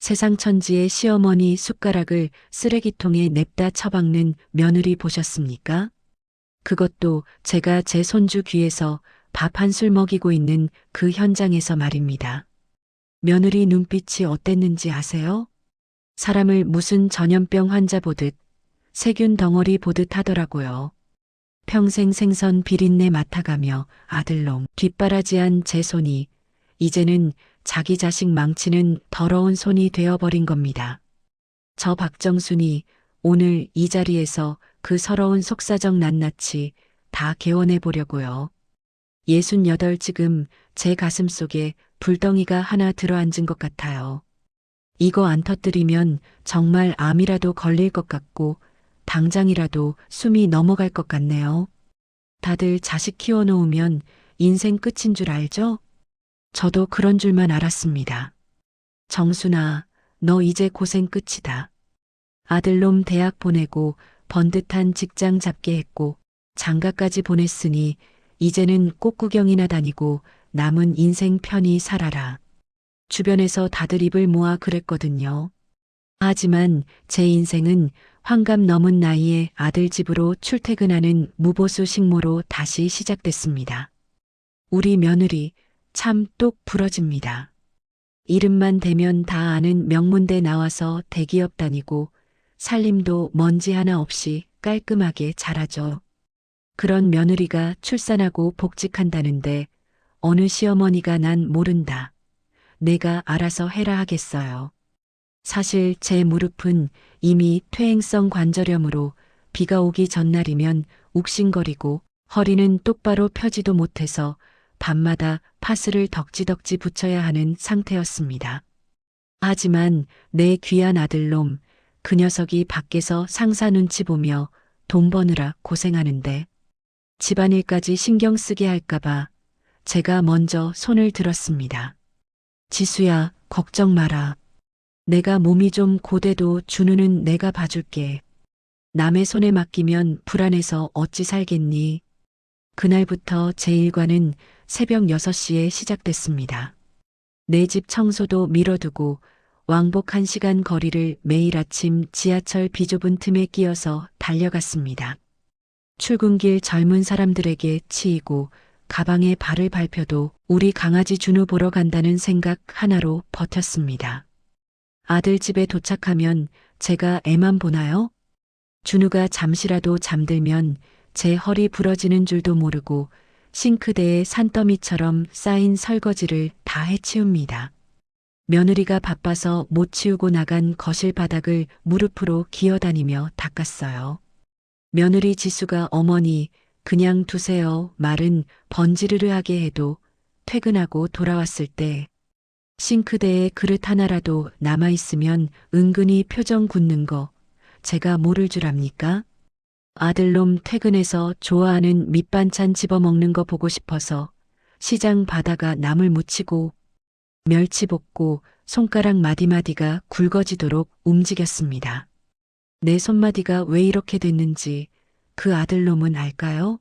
세상 천지의 시어머니 숟가락을 쓰레기통에 냅다 처박는 며느리 보셨습니까? 그것도 제가 제 손주 귀에서 밥 한 술 먹이고 있는 그 현장에서 말입니다. 며느리 눈빛이 어땠는지 아세요? 사람을 무슨 전염병 환자 보듯 세균 덩어리 보듯 하더라고요. 평생 생선 비린내 맡아가며 아들놈 뒷바라지한 제 손이 이제는 자기 자식 망치는 더러운 손이 되어버린 겁니다. 저 박정순이 오늘 이 자리에서 그 서러운 속사정 낱낱이 다 개원해 보려고요. 68 지금 제 가슴 속에 불덩이가 하나 들어앉은 것 같아요. 이거 안 터뜨리면 정말 암이라도 걸릴 것 같고 당장이라도 숨이 넘어갈 것 같네요. 다들 자식 키워놓으면 인생 끝인 줄 알죠? 저도 그런 줄만 알았습니다. 정순아, 너 이제 고생 끝이다. 아들놈 대학 보내고 번듯한 직장 잡게 했고 장가까지 보냈으니 이제는 꽃구경이나 다니고 남은 인생 편히 살아라. 주변에서 다들 입을 모아 그랬거든요. 하지만 제 인생은 환갑 넘은 나이에 아들 집으로 출퇴근하는 무보수 식모로 다시 시작됐습니다. 우리 며느리 참 똑 부러집니다. 이름만 대면 다 아는 명문대 나와서 대기업 다니고 살림도 먼지 하나 없이 깔끔하게 잘하죠. 그런 며느리가 출산하고 복직한다는데 어느 시어머니가 난 모른다. 내가 알아서 해라 하겠어요. 사실 제 무릎은 이미 퇴행성 관절염으로 비가 오기 전날이면 욱신거리고 허리는 똑바로 펴지도 못해서 밤마다 파스를 덕지덕지 붙여야 하는 상태였습니다. 하지만 내 귀한 아들놈, 그 녀석이 밖에서 상사 눈치 보며 돈 버느라 고생하는데 집안일까지 신경 쓰게 할까봐 제가 먼저 손을 들었습니다. 지수야, 걱정 마라. 내가 몸이 좀 고돼도 준우는 내가 봐줄게. 남의 손에 맡기면 불안해서 어찌 살겠니? 그날부터 제 일과는 새벽 6시에 시작됐습니다. 내 집 청소도 미뤄두고 왕복 1시간 거리를 매일 아침 지하철 비좁은 틈에 끼어서 달려갔습니다. 출근길 젊은 사람들에게 치이고 가방에 발을 밟혀도 우리 강아지 준우 보러 간다는 생각 하나로 버텼습니다. 아들 집에 도착하면 제가 애만 보나요? 준우가 잠시라도 잠들면 제 허리 부러지는 줄도 모르고 싱크대에 산더미처럼 쌓인 설거지를 다 해치웁니다. 며느리가 바빠서 못 치우고 나간 거실 바닥을 무릎으로 기어다니며 닦았어요. 며느리 지수가 어머니 그냥 두세요 말은 번지르르하게 해도 퇴근하고 돌아왔을 때 싱크대에 그릇 하나라도 남아있으면 은근히 표정 굳는 거 제가 모를 줄 압니까? 아들놈 퇴근해서 좋아하는 밑반찬 집어먹는 거 보고 싶어서 시장 바다가 나물 무치고 멸치 볶고 손가락 마디마디가 굵어지도록 움직였습니다. 내 손마디가 왜 이렇게 됐는지 그 아들놈은 알까요?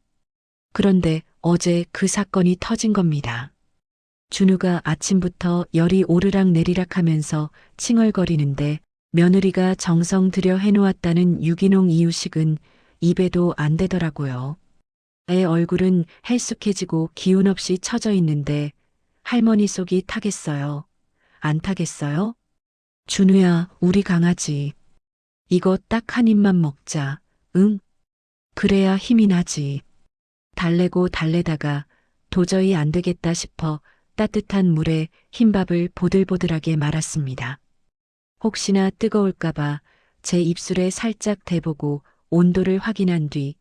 그런데 어제 그 사건이 터진 겁니다. 준우가 아침부터 열이 오르락 내리락 하면서 칭얼거리는데 며느리가 정성 들여 해놓았다는 유기농 이유식은 입에도 안 되더라고요. 애 얼굴은 헬쑥해지고 기운 없이 처져 있는데 할머니 속이 타겠어요. 안 타겠어요? 준우야, 우리 강아지. 이거 딱 한 입만 먹자. 응? 그래야 힘이 나지. 달래고 달래다가 도저히 안 되겠다 싶어 따뜻한 물에 흰밥을 보들보들하게 말았습니다. 혹시나 뜨거울까봐 제 입술에 살짝 대보고 온도를 확인한 뒤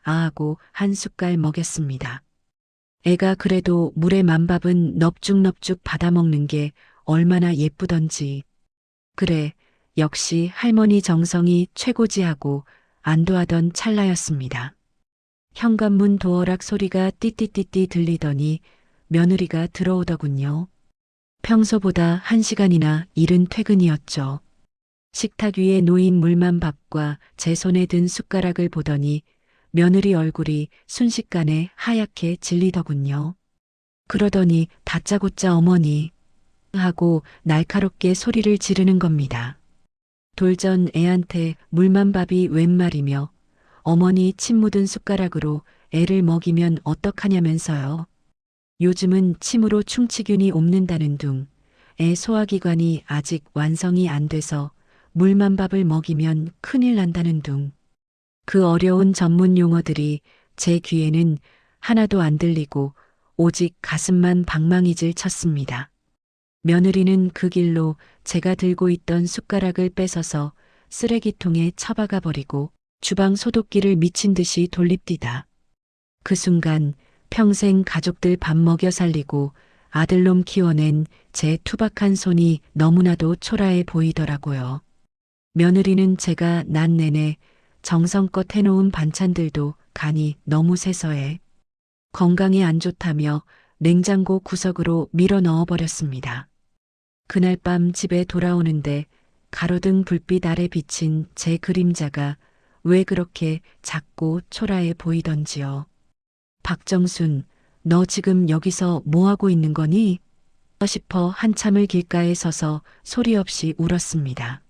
아하고 한 숟갈 먹였습니다. 애가 그래도 물에 만밥은 넙죽넙죽 받아먹는 게 얼마나 예쁘던지. 그래, 역시 할머니 정성이 최고지 하고 안도하던 찰나였습니다. 현관문 도어락 소리가 띠띠띠띠 들리더니 며느리가 들어오더군요. 평소보다 1시간이나 이른 퇴근이었죠. 식탁 위에 놓인 물만 밥과 제 손에 든 숟가락을 보더니 며느리 얼굴이 순식간에 하얗게 질리더군요. 그러더니 다짜고짜 어머니, 하고 날카롭게 소리를 지르는 겁니다. 돌전 애한테 물만 밥이 웬 말이며 어머니 침 묻은 숟가락으로 애를 먹이면 어떡하냐면서요. 요즘은 침으로 충치균이 옮는다는 둥, 애 소화기관이 아직 완성이 안 돼서 물만 밥을 먹이면 큰일 난다는 둥. 그 어려운 전문 용어들이 제 귀에는 하나도 안 들리고 오직 가슴만 방망이질 쳤습니다. 며느리는 그 길로 제가 들고 있던 숟가락을 뺏어서 쓰레기통에 처박아 버리고 주방 소독기를 미친 듯이 돌립디다. 그 순간 평생 가족들 밥 먹여 살리고 아들놈 키워낸 제 투박한 손이 너무나도 초라해 보이더라고요. 며느리는 제가 난 내내 정성껏 해놓은 반찬들도 간이 너무 세서해 건강에 안 좋다며 냉장고 구석으로 밀어 넣어버렸습니다. 그날 밤 집에 돌아오는데 가로등 불빛 아래 비친 제 그림자가 왜 그렇게 작고 초라해 보이던지요. 박정순, 너 지금 여기서 뭐 하고 있는 거니? 싶어 한참을 길가에 서서 소리 없이 울었습니다.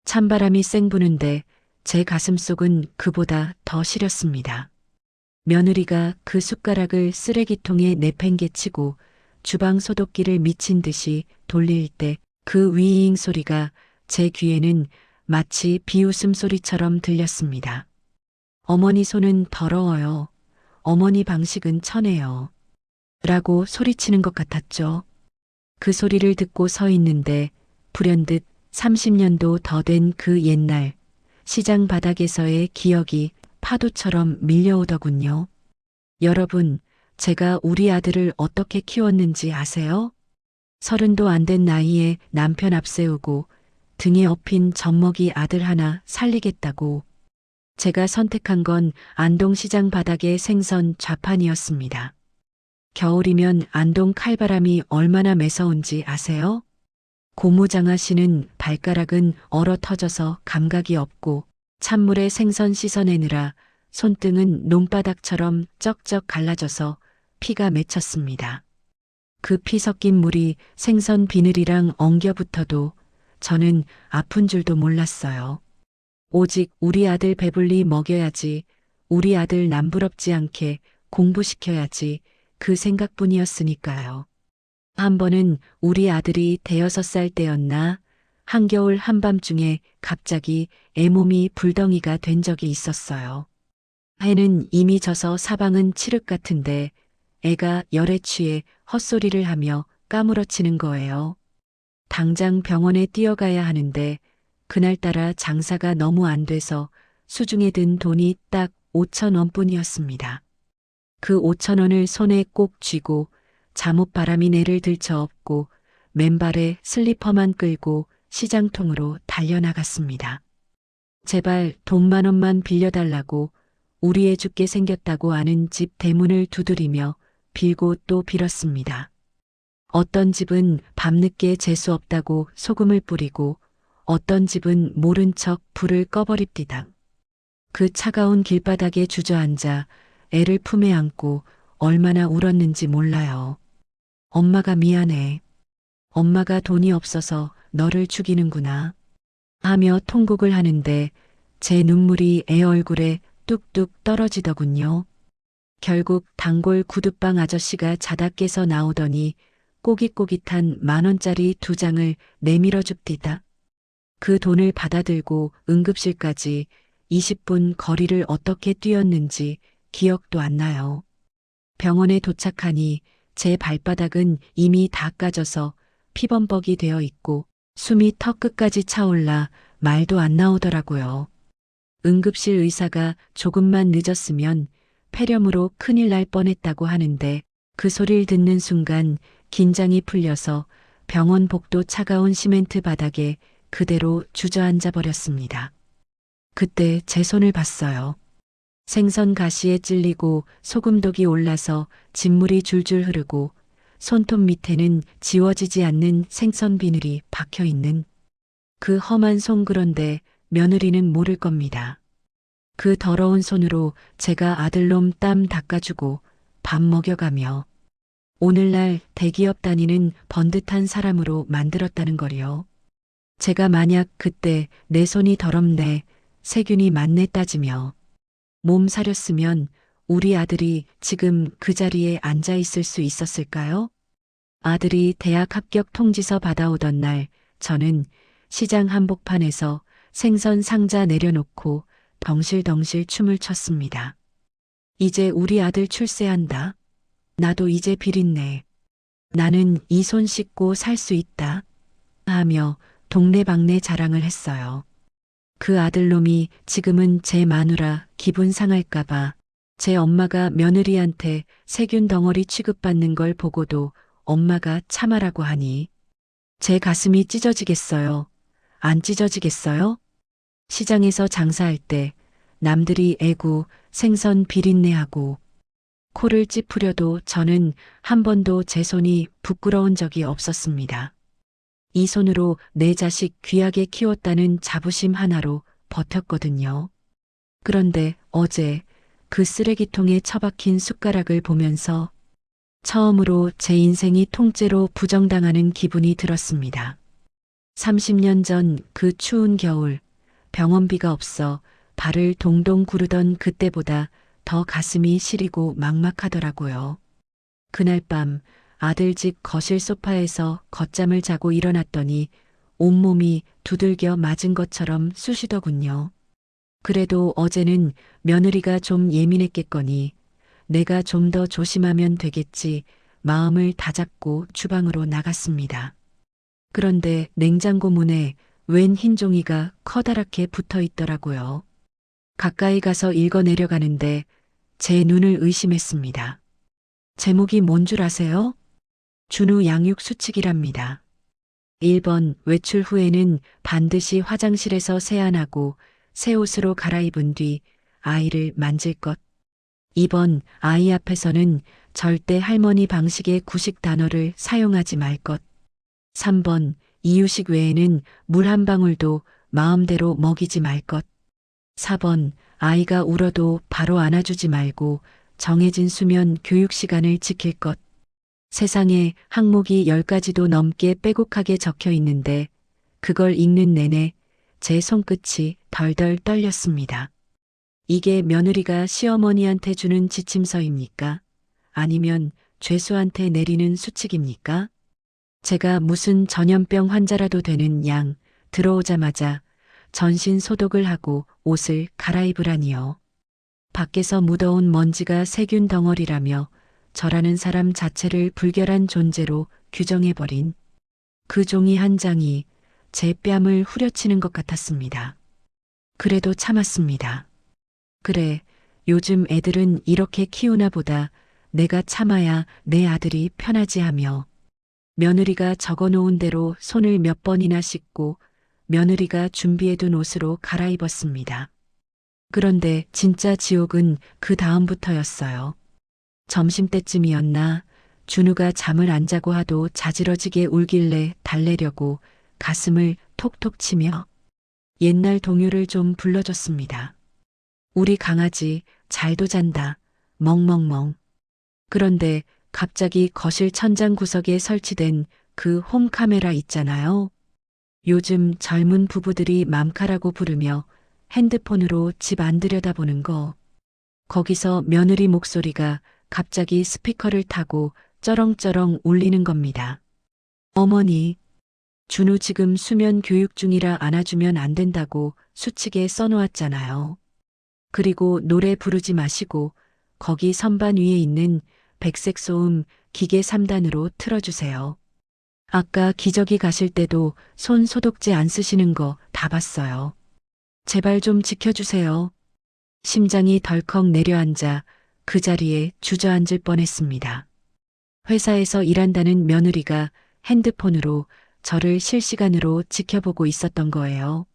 찬바람이 쌩 부는데 제 가슴속은 그보다 더 시렸습니다. 며느리가 그 숟가락을 쓰레기통에 내팽개치고 주방 소독기를 미친 듯이 돌릴 때 그 위잉 소리가 제 귀에는 마치 비웃음 소리처럼 들렸습니다. 어머니 손은 더러워요. 어머니 방식은 천해요. 라고 소리치는 것 같았죠. 그 소리를 듣고 서 있는데 불현듯 30년도 더 된 그 옛날 시장 바닥에서의 기억이 파도처럼 밀려오더군요. 여러분, 제가 우리 아들을 어떻게 키웠는지 아세요? 30도 안 된 나이에 남편 앞세우고 등에 업힌 젖먹이 아들 하나 살리겠다고. 제가 선택한 건 안동시장 바닥의 생선 좌판이었습니다. 겨울이면 안동 칼바람이 얼마나 매서운지 아세요? 고무장화 신은 발가락은 얼어 터져서 감각이 없고 찬물에 생선 씻어내느라 손등은 논바닥처럼 쩍쩍 갈라져서 피가 맺혔습니다. 그 피 섞인 물이 생선 비늘이랑 엉겨붙어도 저는 아픈 줄도 몰랐어요. 오직 우리 아들 배불리 먹여야지, 우리 아들 남부럽지 않게 공부시켜야지 그 생각뿐이었으니까요. 한 번은 우리 아들이 5살 때였나 한겨울 한밤중에 갑자기 애 몸이 불덩이가 된 적이 있었어요. 해는 이미 져서 사방은 칠흑 같은데 애가 열에 취해 헛소리를 하며 까무러치는 거예요. 당장 병원에 뛰어가야 하는데 그날따라 장사가 너무 안 돼서 수중에 든 돈이 딱 5,000원뿐이었습니다. 그 5,000원을 손에 꼭 쥐고 잠옷바람이 내를 들쳐업고 맨발에 슬리퍼만 끌고 시장통으로 달려나갔습니다. 제발 돈 10,000원만 빌려달라고 우리 애 죽게 생겼다고 아는 집 대문을 두드리며 빌고 또 빌었습니다. 어떤 집은 밤늦게 재수 없다고 소금을 뿌리고 어떤 집은 모른 척 불을 꺼버립디다. 그 차가운 길바닥에 주저앉아 애를 품에 안고 얼마나 울었는지 몰라요. 엄마가 미안해. 엄마가 돈이 없어서 너를 죽이는구나. 하며 통곡을 하는데 제 눈물이 애 얼굴에 뚝뚝 떨어지더군요. 결국 단골 구두방 아저씨가 자다 깨서 나오더니 꼬깃꼬깃한 10,000원짜리 2장을 내밀어 줍디다. 그 돈을 받아들고 응급실까지 20분 거리를 어떻게 뛰었는지 기억도 안 나요. 병원에 도착하니 제 발바닥은 이미 다 까져서 피범벅이 되어 있고 숨이 턱 끝까지 차올라 말도 안 나오더라고요. 응급실 의사가 조금만 늦었으면 폐렴으로 큰일 날 뻔했다고 하는데 그 소리를 듣는 순간 긴장이 풀려서 병원 복도 차가운 시멘트 바닥에 그대로 주저앉아 버렸습니다. 그때 제 손을 봤어요. 생선 가시에 찔리고 소금독이 올라서 진물이 줄줄 흐르고 손톱 밑에는 지워지지 않는 생선 비늘이 박혀 있는 그 험한 손. 그런데 며느리는 모를 겁니다. 그 더러운 손으로 제가 아들놈 땀 닦아주고 밥 먹여가며 오늘날 대기업 다니는 번듯한 사람으로 만들었다는 거리요. 제가 만약 그때 내 손이 더럽네, 세균이 많네 따지며 몸 사렸으면 우리 아들이 지금 그 자리에 앉아 있을 수 있었을까요? 아들이 대학 합격 통지서 받아오던 날 저는 시장 한복판에서 생선 상자 내려놓고 덩실덩실 춤을 췄습니다. 이제 우리 아들 출세한다. 나도 이제 비린내. 나는 이 손 씻고 살 수 있다. 하며 동네방네 자랑을 했어요. 그 아들놈이 지금은 제 마누라 기분 상할까봐 제 엄마가 며느리한테 세균 덩어리 취급받는 걸 보고도 엄마가 참아라고 하니 제 가슴이 찢어지겠어요. 안 찢어지겠어요? 시장에서 장사할 때 남들이 애구 생선 비린내하고 코를 찌푸려도 저는 한 번도 제 손이 부끄러운 적이 없었습니다. 이 손으로 내 자식 귀하게 키웠다는 자부심 하나로 버텼거든요. 그런데 어제 그 쓰레기통에 처박힌 숟가락을 보면서 처음으로 제 인생이 통째로 부정당하는 기분이 들었습니다. 30년 전 그 추운 겨울 병원비가 없어 발을 동동 구르던 그때보다 더 가슴이 시리고 막막하더라고요. 그날 밤 아들 집 거실 소파에서 걷잠을 자고 일어났더니 온몸이 두들겨 맞은 것처럼 쑤시더군요. 그래도 어제는 며느리가 좀 예민했겠거니 내가 좀 더 조심하면 되겠지 마음을 다잡고 주방으로 나갔습니다. 그런데 냉장고 문에 웬 흰 종이가 커다랗게 붙어 있더라고요. 가까이 가서 읽어 내려가는데 제 눈을 의심했습니다. 제목이 뭔 줄 아세요? 준우 양육 수칙이랍니다. 1번 외출 후에는 반드시 화장실에서 세안하고 새 옷으로 갈아입은 뒤 아이를 만질 것. 2번 아이 앞에서는 절대 할머니 방식의 구식 단어를 사용하지 말 것. 3번 이유식 외에는 물 한 방울도 마음대로 먹이지 말 것. 4번 아이가 울어도 바로 안아주지 말고 정해진 수면 교육 시간을 지킬 것. 세상에 항목이 10가지도 넘게 빼곡하게 적혀 있는데 그걸 읽는 내내 제 손끝이 덜덜 떨렸습니다. 이게 며느리가 시어머니한테 주는 지침서입니까? 아니면 죄수한테 내리는 수칙입니까? 제가 무슨 전염병 환자라도 되는 양 들어오자마자 전신 소독을 하고 옷을 갈아입으라니요. 밖에서 묻어온 먼지가 세균 덩어리라며 저라는 사람 자체를 불결한 존재로 규정해버린 그 종이 한 장이 제 뺨을 후려치는 것 같았습니다. 그래도 참았습니다. 그래, 요즘 애들은 이렇게 키우나 보다 내가 참아야 내 아들이 편하지 하며 며느리가 적어놓은 대로 손을 몇 번이나 씻고 며느리가 준비해둔 옷으로 갈아입었습니다. 그런데 진짜 지옥은 그 다음부터였어요. 점심때쯤이었나 준우가 잠을 안 자고 하도 자지러지게 울길래 달래려고 가슴을 톡톡 치며 옛날 동요를 좀 불러줬습니다. 우리 강아지 잘도 잔다. 멍멍멍. 그런데 갑자기 거실 천장 구석에 설치된 그 홈카메라 있잖아요. 요즘 젊은 부부들이 맘카라고 부르며 핸드폰으로 집 안 들여다보는 거. 거기서 며느리 목소리가 갑자기 스피커를 타고 쩌렁쩌렁 울리는 겁니다. 어머니, 준우 지금 수면 교육 중이라 안아주면 안 된다고 수칙에 써놓았잖아요. 그리고 노래 부르지 마시고 거기 선반 위에 있는 백색 소음 기계 3단으로 틀어주세요. 아까 기저귀 가실 때도 손 소독제 안 쓰시는 거 다 봤어요. 제발 좀 지켜주세요. 심장이 덜컥 내려앉아 그 자리에 주저앉을 뻔했습니다. 회사에서 일한다는 며느리가 핸드폰으로 저를 실시간으로 지켜보고 있었던 거예요.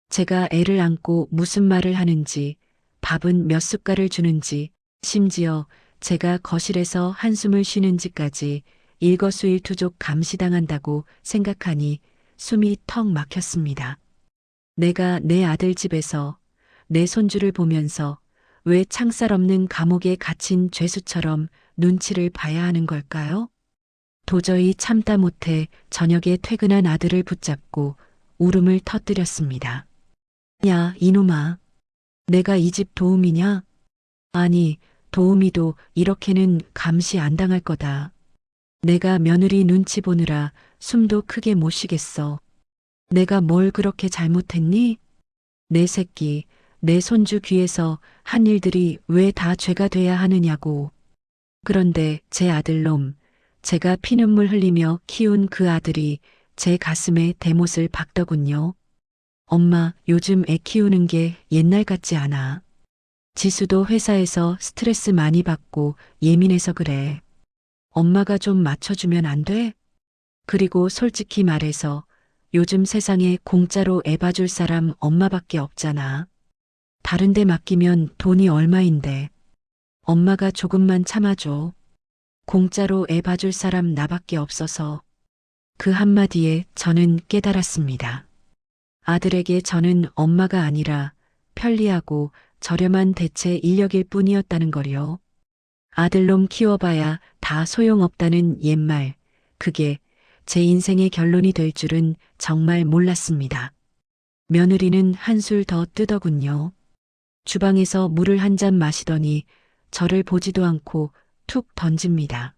제가 애를 안고 무슨 말을 하는지, 밥은 몇 숟갈을 주는지, 심지어 제가 거실에서 한숨을 쉬는지까지 일거수일투족 감시당한다고 생각하니 숨이 턱 막혔습니다. 내가 내 아들 집에서 내 손주를 보면서 왜 창살 없는 감옥에 갇힌 죄수처럼 눈치를 봐야 하는 걸까요? 도저히 참다 못해 저녁에 퇴근한 아들을 붙잡고 울음을 터뜨렸습니다. 야, 이놈아. 내가 이 집 도우미냐? 아니, 도우미도 이렇게는 감시 안 당할 거다. 내가 며느리 눈치 보느라 숨도 크게 못 쉬겠어. 내가 뭘 그렇게 잘못했니? 내 새끼, 내 손주 귀에서 한 일들이 왜 다 죄가 돼야 하느냐고. 그런데 제 아들놈, 제가 피눈물 흘리며 키운 그 아들이 제 가슴에 대못을 박더군요. 엄마, 요즘 애 키우는 게 옛날 같지 않아. 지수도 회사에서 스트레스 많이 받고 예민해서 그래. 엄마가 좀 맞춰주면 안 돼? 그리고 솔직히 말해서 요즘 세상에 공짜로 애 봐줄 사람 엄마밖에 없잖아. 다른 데 맡기면 돈이 얼마인데. 엄마가 조금만 참아줘. 공짜로 애 봐줄 사람 나밖에 없어서. 그 한마디에 저는 깨달았습니다. 아들에게 저는 엄마가 아니라 편리하고 저렴한 대체 인력일 뿐이었다는 거요. 아들놈 키워봐야 다 소용없다는 옛말, 그게 제 인생의 결론이 될 줄은 정말 몰랐습니다. 며느리는 한술 더 뜨더군요. 주방에서 물을 한 잔 마시더니 저를 보지도 않고 툭 던집니다.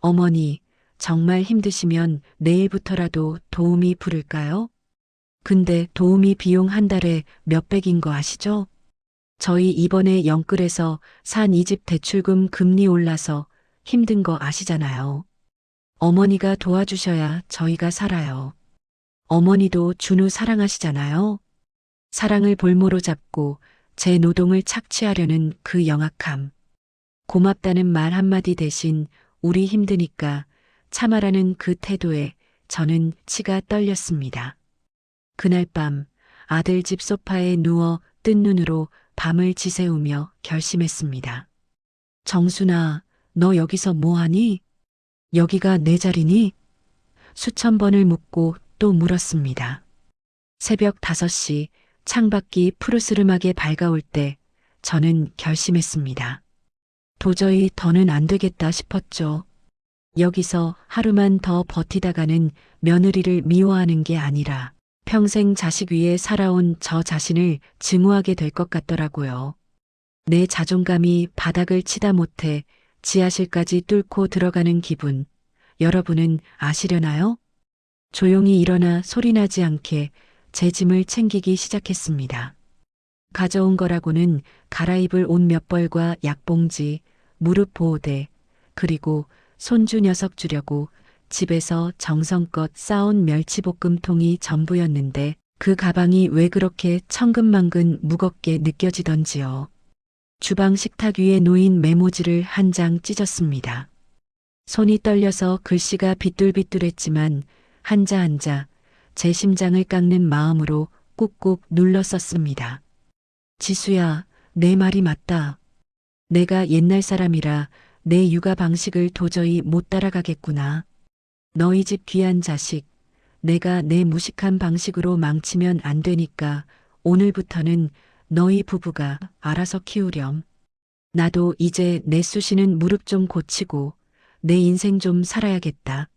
어머니, 정말 힘드시면 내일부터라도 도우미 부를까요? 근데 도우미 비용 한 달에 몇백인 거 아시죠? 저희 이번에 영끌에서 산 이 집 대출금 금리 올라서 힘든 거 아시잖아요. 어머니가 도와주셔야 저희가 살아요. 어머니도 준우 사랑하시잖아요. 사랑을 볼모로 잡고 제 노동을 착취하려는 그 영악함. 고맙다는 말 한마디 대신 우리 힘드니까 참아라는 그 태도에 저는 치가 떨렸습니다. 그날 밤 아들 집 소파에 누워 뜬 눈으로 밤을 지새우며 결심했습니다. 정순아, 너 여기서 뭐하니? 여기가 내 자리니? 수천 번을 묻고 또 물었습니다. 새벽 5시 창밖이 푸르스름하게 밝아올 때 저는 결심했습니다. 도저히 더는 안 되겠다 싶었죠. 여기서 하루만 더 버티다가는 며느리를 미워하는 게 아니라 평생 자식 위에 살아온 저 자신을 증오하게 될 것 같더라고요. 내 자존감이 바닥을 치다 못해 지하실까지 뚫고 들어가는 기분, 여러분은 아시려나요? 조용히 일어나 소리나지 않게 제 짐을 챙기기 시작했습니다. 가져온 거라고는 갈아입을 옷 몇 벌과 약봉지, 무릎 보호대, 그리고 손주 녀석 주려고 집에서 정성껏 싸온 멸치볶음통이 전부였는데 그 가방이 왜 그렇게 천근만근 무겁게 느껴지던지요. 주방 식탁 위에 놓인 메모지를 한 장 찢었습니다. 손이 떨려서 글씨가 비뚤비뚤했지만 한자 한자 제 심장을 깎는 마음으로 꾹꾹 눌러 썼습니다. 지수야, 내 말이 맞다. 내가 옛날 사람이라 내 육아 방식을 도저히 못 따라가겠구나. 너희 집 귀한 자식, 내가 내 무식한 방식으로 망치면 안 되니까 오늘부터는 너희 부부가 알아서 키우렴. 나도 이제 내 쑤시는 무릎 좀 고치고 내 인생 좀 살아야겠다.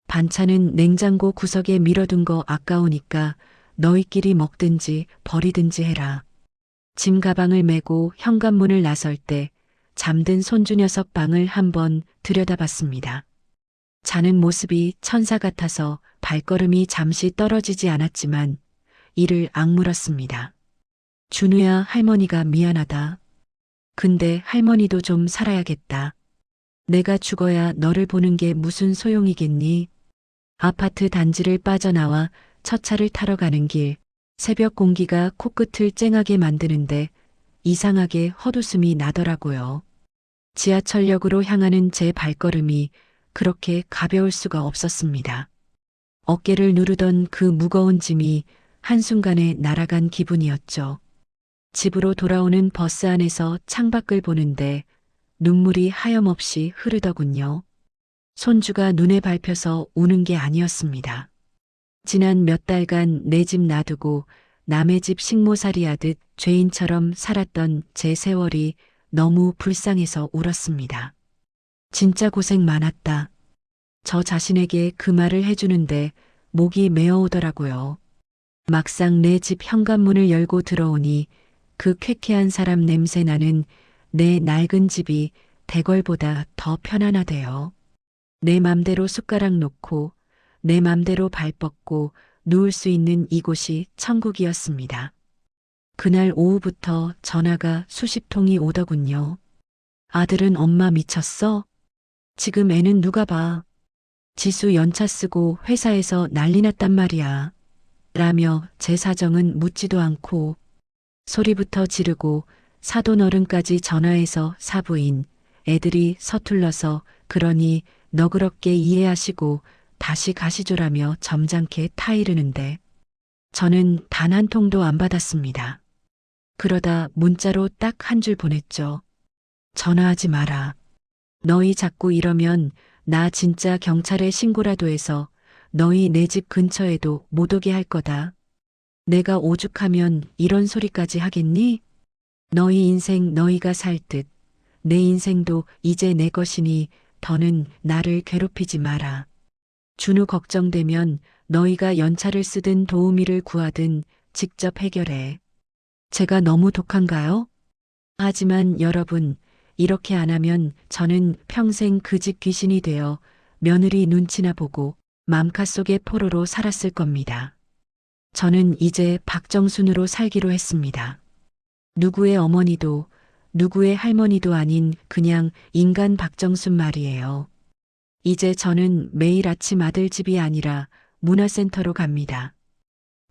반찬은 냉장고 구석에 밀어둔 거 아까우니까 너희끼리 먹든지 버리든지 해라. 짐 가방을 메고 현관문을 나설 때 잠든 손주 녀석 방을 한번 들여다봤습니다. 자는 모습이 천사 같아서 발걸음이 잠시 떨어지지 않았지만 이를 악물었습니다. 준우야, 할머니가 미안하다. 근데 할머니도 좀 살아야겠다. 내가 죽어야 너를 보는 게 무슨 소용이겠니? 아파트 단지를 빠져나와 첫 차를 타러 가는 길, 새벽 공기가 코끝을 쨍하게 만드는데 이상하게 헛웃음이 나더라고요. 지하철역으로 향하는 제 발걸음이 그렇게 가벼울 수가 없었습니다. 어깨를 누르던 그 무거운 짐이 한순간에 날아간 기분이었죠. 집으로 돌아오는 버스 안에서 창밖을 보는데 눈물이 하염없이 흐르더군요. 손주가 눈에 밟혀서 우는 게 아니었습니다. 지난 몇 달간 내 집 놔두고 남의 집 식모살이 하듯 죄인처럼 살았던 제 세월이 너무 불쌍해서 울었습니다. 진짜 고생 많았다. 저 자신에게 그 말을 해주는데 목이 메어오더라고요. 막상 내 집 현관문을 열고 들어오니 그 쾌쾌한 사람 냄새 나는 내 낡은 집이 대궐보다 더 편안하대요. 내 맘대로 숟가락 놓고 내 맘대로 발 뻗고 누울 수 있는 이곳이 천국이었습니다. 그날 오후부터 전화가 수십 통이 오더군요. 아들은 엄마 미쳤어? 지금 애는 누가 봐? 지수 연차 쓰고 회사에서 난리 났단 말이야. 라며 제 사정은 묻지도 않고 소리부터 지르고 사돈 어른까지 전화해서 사부인 애들이 서툴러서 그러니 너그럽게 이해하시고 다시 가시조라며 점잖게 타이르는데 저는 단 한 통도 안 받았습니다. 그러다 문자로 딱 한 줄 보냈죠. 전화하지 마라. 너희 자꾸 이러면 나 진짜 경찰에 신고라도 해서 너희 내 집 근처에도 못 오게 할 거다. 내가 오죽하면 이런 소리까지 하겠니? 너희 인생 너희가 살 듯. 내 인생도 이제 내 것이니 더는 나를 괴롭히지 마라. 준우 걱정되면 너희가 연차를 쓰든 도우미를 구하든 직접 해결해. 제가 너무 독한가요? 하지만 여러분, 이렇게 안 하면 저는 평생 그 집 귀신이 되어 며느리 눈치나 보고 맘카 속의 포로로 살았을 겁니다. 저는 이제 박정순으로 살기로 했습니다. 누구의 어머니도 누구의 할머니도 아닌 그냥 인간 박정순 말이에요. 이제 저는 매일 아침 아들 집이 아니라 문화센터로 갑니다.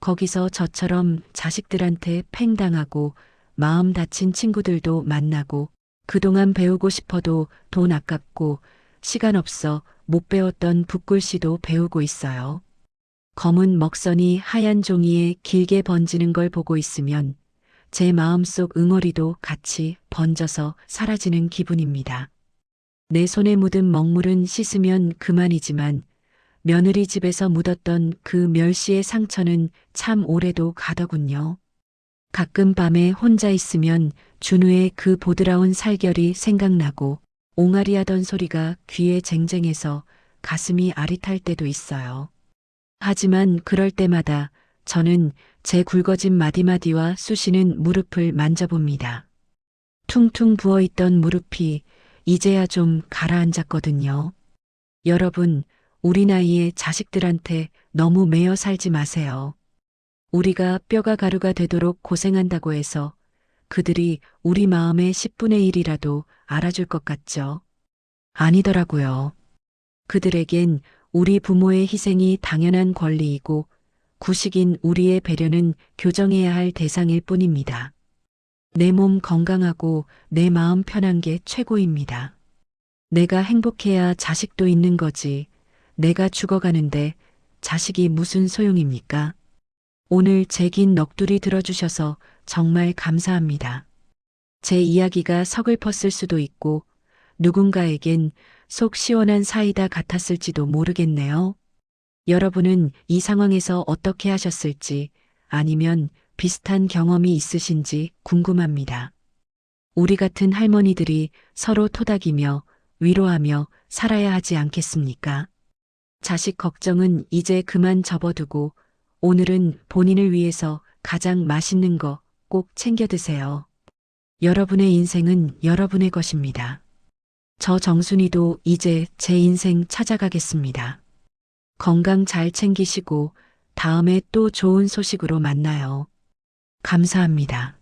거기서 저처럼 자식들한테 팽당하고 마음 다친 친구들도 만나고 그동안 배우고 싶어도 돈 아깝고 시간 없어 못 배웠던 붓글씨도 배우고 있어요. 검은 먹선이 하얀 종이에 길게 번지는 걸 보고 있으면 제 마음속 응어리도 같이 번져서 사라지는 기분입니다. 내 손에 묻은 먹물은 씻으면 그만이지만 며느리 집에서 묻었던 그 멸시의 상처는 참 오래도 가더군요. 가끔 밤에 혼자 있으면 준우의 그 보드라운 살결이 생각나고 옹알이 하던 소리가 귀에 쟁쟁해서 가슴이 아릿할 때도 있어요. 하지만 그럴 때마다 저는 제 굵어진 마디마디와 쑤시는 무릎을 만져봅니다. 퉁퉁 부어있던 무릎이 이제야 좀 가라앉았거든요. 여러분, 우리 나이에 자식들한테 너무 매여 살지 마세요. 우리가 뼈가 가루가 되도록 고생한다고 해서 그들이 우리 마음의 10분의 1이라도 알아줄 것 같죠? 아니더라고요. 그들에겐 우리 부모의 희생이 당연한 권리이고 구식인 우리의 배려는 교정해야 할 대상일 뿐입니다. 내 몸 건강하고 내 마음 편한 게 최고입니다. 내가 행복해야 자식도 있는 거지. 내가 죽어가는데 자식이 무슨 소용입니까? 오늘 제 긴 넋두리 들어주셔서 정말 감사합니다. 제 이야기가 서글펐을 수도 있고 누군가에겐 속 시원한 사이다 같았을지도 모르겠네요. 여러분은 이 상황에서 어떻게 하셨을지 아니면 비슷한 경험이 있으신지 궁금합니다. 우리 같은 할머니들이 서로 토닥이며 위로하며 살아야 하지 않겠습니까? 자식 걱정은 이제 그만 접어두고 오늘은 본인을 위해서 가장 맛있는 거 꼭 챙겨 드세요. 여러분의 인생은 여러분의 것입니다. 저 정순이도 이제 제 인생 찾아가겠습니다. 건강 잘 챙기시고 다음에 또 좋은 소식으로 만나요. 감사합니다.